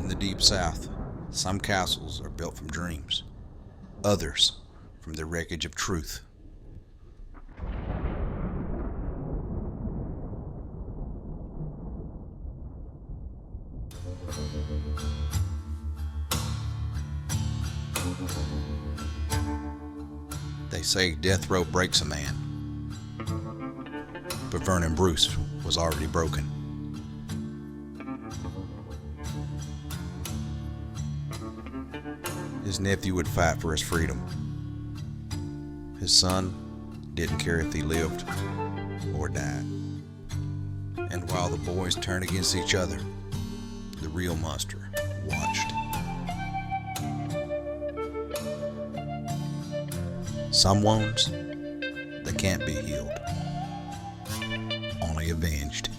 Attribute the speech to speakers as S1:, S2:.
S1: In the Deep South, some castles are built from dreams, others from the wreckage of truth. They say death row breaks a man, but Vernon Bruce was already broken. His nephew would fight for his freedom. His son didn't care if he lived or died. And while the boys turned against each other, the real monster watched. Some wounds, they can't be healed, only avenged.